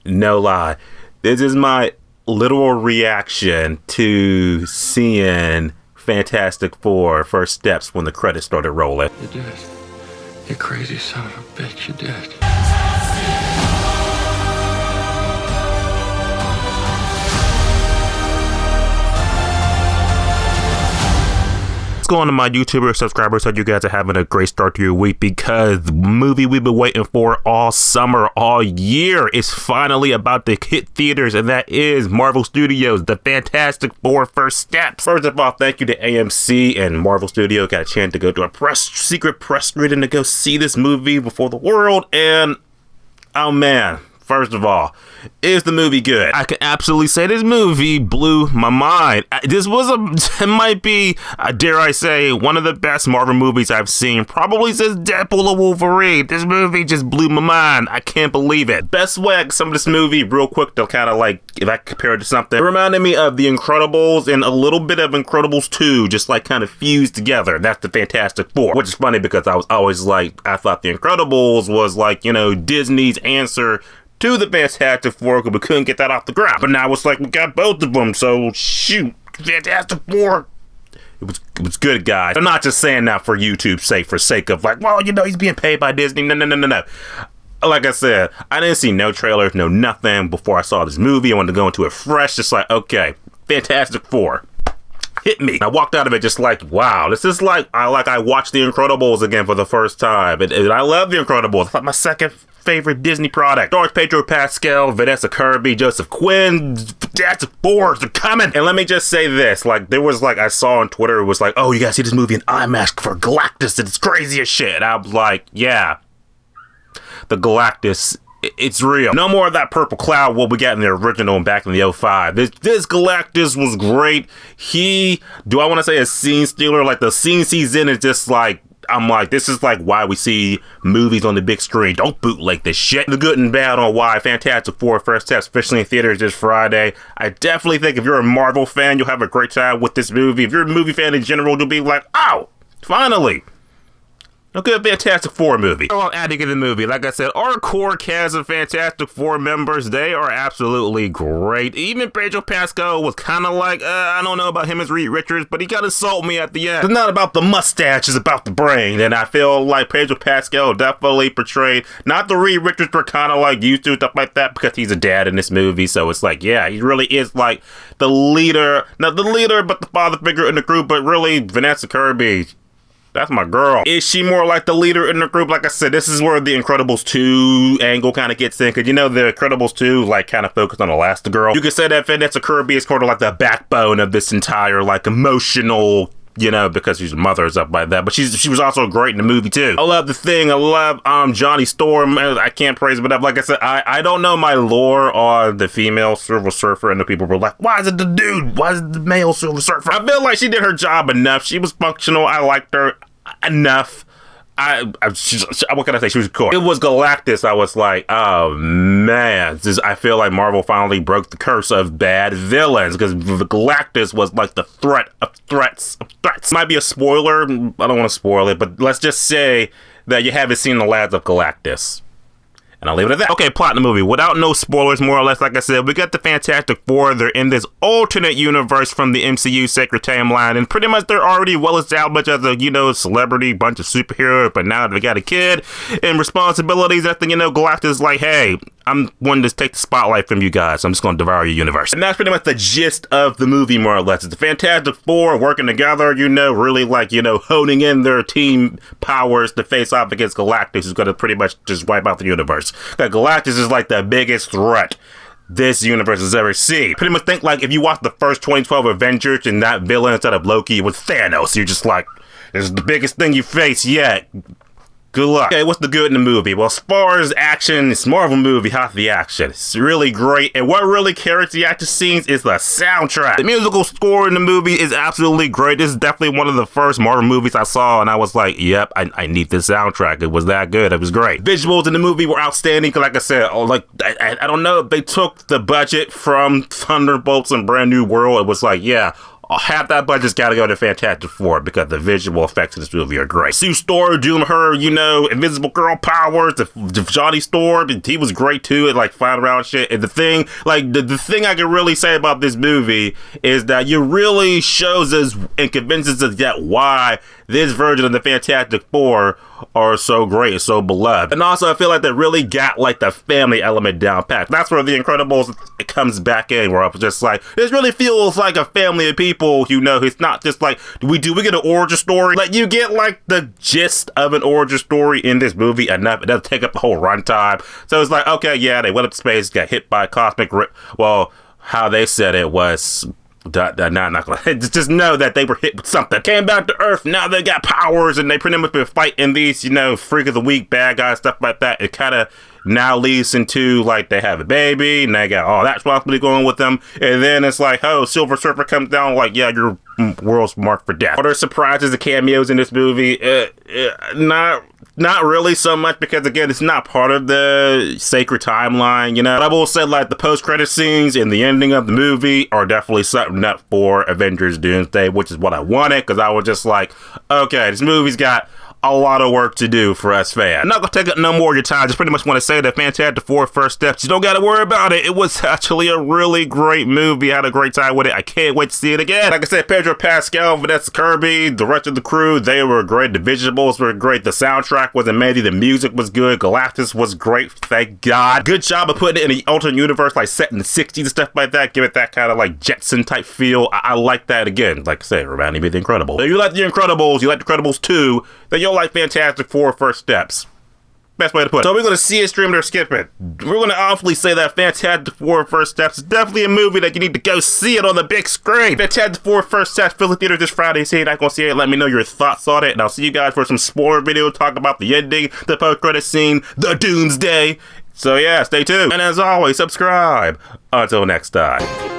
No lie. This is my literal reaction to seeing Fantastic Four First Steps when the credits started rolling. You did it. You crazy son of a bitch, you did. What's going on, my YouTuber subscribers? Hope you guys are having a great start to your week, because the movie we've been waiting for all summer, all year is finally about to hit theaters, and that is Marvel Studios' The Fantastic Four First Steps. First of all, thank you to AMC and Marvel Studios. Got a chance to go to a secret press reading to go see this movie before the world, and oh man. First of all, is the movie good? I can absolutely say this movie blew my mind. It might be, dare I say, one of the best Marvel movies I've seen, probably since Deadpool and Wolverine. This movie just blew my mind. I can't believe it. Best way I can sum this movie real quick to kind of like, if I compare it to something, it reminded me of The Incredibles and a little bit of Incredibles 2, just like kind of fused together. That's the Fantastic Four, which is funny because I was always like, I thought The Incredibles was like, you know, Disney's answer to the Fantastic Four, but we couldn't get that off the ground. But now it's like we got both of them, so shoot, Fantastic Four. It was good, guys. I'm not just saying that for YouTube's sake, for sake of like, well, you know, he's being paid by Disney. No. Like I said, I didn't see no trailers, no nothing before I saw this movie. I wanted to go into it fresh, just like, okay, Fantastic Four. Hit me. I walked out of it just like, wow, this is like I watched The Incredibles again for the first time. And I love The Incredibles. It's like my second favorite Disney product. George Pedro Pascal, Vanessa Kirby, Joseph Quinn, Fantastic Four, they're coming. And let me just say this, like there was like, I saw on Twitter, it was like, oh, you gotta see this movie in IMAX for Galactus, it's crazy as shit. And I was like, yeah, the Galactus, it's real. No more of that purple cloud what we got in the original and back in the 05. This Galactus was great. Do I want to say a scene stealer? Like the scene he's in is just like, I'm like, this is like why we see movies on the big screen. Don't bootleg this shit. The good and bad on why Fantastic Four First Steps officially in theaters this Friday. I definitely think if you're a Marvel fan, you'll have a great time with this movie. If you're a movie fan in general, you'll be like, oh, finally. A good Fantastic Four movie. So I'm adding in the movie. Like I said, our core cast of Fantastic Four members, they are absolutely great. Even Pedro Pascal was kind of like, I don't know about him as Reed Richards, but he got to insult me at the end. It's not about the mustache, it's about the brain. And I feel like Pedro Pascal definitely portrayed, not the Reed Richards we're kind of like used to, stuff like that, because he's a dad in this movie. So it's like, yeah, he really is like the leader, not the leader, but the father figure in the group. But really, Vanessa Kirby, that's my girl. Is she more like the leader in the group? Like I said, this is where the Incredibles 2 angle kind of gets in. Because, you know, the Incredibles 2, like, kind of focused on Elastigirl. You could say that Vanessa Kirby is kind of like the backbone of this entire, like, emotional, you know, because she's a mother and stuff like that. But she was also great in the movie, too. I love The Thing. I love Johnny Storm. I can't praise it enough. Like I said, I don't know my lore on the female Silver Surfer. And the people were like, why is it the dude? Why is it the male Silver Surfer? I feel like she did her job enough. She was functional. I liked her enough. What can I say? She was cool. It was Galactus. I was like, oh man, I feel like Marvel finally broke the curse of bad villains, because Galactus was like the threat of threats. Might be a spoiler. I don't want to spoil it, but let's just say that you haven't seen The Lads of Galactus. And I'll leave it at that. Okay, plot in the movie. Without no spoilers, more or less, like I said, we got the Fantastic Four. They're in this alternate universe from the MCU sacred timeline, and pretty much they're already well established as a, you know, celebrity, bunch of superheroes, but now they got a kid and responsibilities. I think, you know, Galactus is like, hey, I'm one to take the spotlight from you guys. I'm just going to devour your universe. And that's pretty much the gist of the movie, more or less. It's the Fantastic Four working together, you know, really like, you know, honing in their team powers to face off against Galactus, who's going to pretty much just wipe out the universe. Galactus is like the biggest threat this universe has ever seen. Pretty much think like if you watch the first 2012 Avengers and that villain instead of Loki was Thanos, you're just like, this is the biggest thing you face yet. Good luck. Okay, what's the good in the movie? Well, as far as action, it's Marvel movie, hot the action. It's really great, and what really carries the action scenes is the soundtrack. The musical score in the movie is absolutely great. This is definitely one of the first Marvel movies I saw, and I was like, yep, I need this soundtrack. It was that good. It was great. Visuals in the movie were outstanding. Like I said, I don't know if they took the budget from Thunderbolts and Brand New World. It was like, yeah, half that budget's got to go to Fantastic Four because the visual effects in this movie are great. Sue Storm doing her, Invisible Girl powers, the Johnny Storm, and he was great too, and like flying around shit. And the thing, the thing I can really say about this movie is that it really shows us and convinces us that why this version of the Fantastic Four are so great and so beloved. And also I feel like they really got like the family element down pat. That's where The Incredibles comes back in, where I was just like, this really feels like a family of people, it's not just like, do we get an origin story? Like, you get like the gist of an origin story in this movie enough. It doesn't take up the whole runtime. So it's like, okay, yeah, they went up to space, got hit by a cosmic well, how they said it was, not gonna just know that they were hit with something. Came back to Earth, now they got powers, and they pretty much been fighting these, freak of the week bad guys, stuff like that. It kind of now leads into like they have a baby, and they got all that responsibility going with them. And then it's like, oh, Silver Surfer comes down, like, yeah, your world's marked for death. Other surprises and cameos in this movie, not really so much, because again, it's not part of the sacred timeline, But I will say, like, the post-credit scenes and the ending of the movie are definitely something up for Avengers Doomsday, which is what I wanted, because I was just like, okay, this movie's got a lot of work to do for us fans. I'm not gonna take up no more of your time. Just pretty much want to say that Fantastic Four First Steps, you don't gotta worry about it. It was actually a really great movie. I had a great time with it. I can't wait to see it again. Like I said, Pedro Pascal, Vanessa Kirby, the rest of the crew, they were great. The visuals were great. The soundtrack was amazing. The music was good. Galactus was great. Thank God. Good job of putting it in the alternate universe, like set in the 60s and stuff like that. Give it that kind of like Jetson type feel. I like that again. Like I said, reminding me of The Incredibles. If you like The Incredibles, you like The Incredibles 2, then you'll like Fantastic Four First Steps. Best way to put it. So we're going to see it, stream it, or skip it. We're going to awfully say that Fantastic Four First Steps is definitely a movie that you need to go see it on the big screen. Fantastic Four First Steps, Philly Theater this Friday. See it, not going to see it. Let me know your thoughts on it. And I'll see you guys for some spoiler video talking about the ending, the post-credit scene, the doomsday. So yeah, stay tuned. And as always, subscribe. Until next time.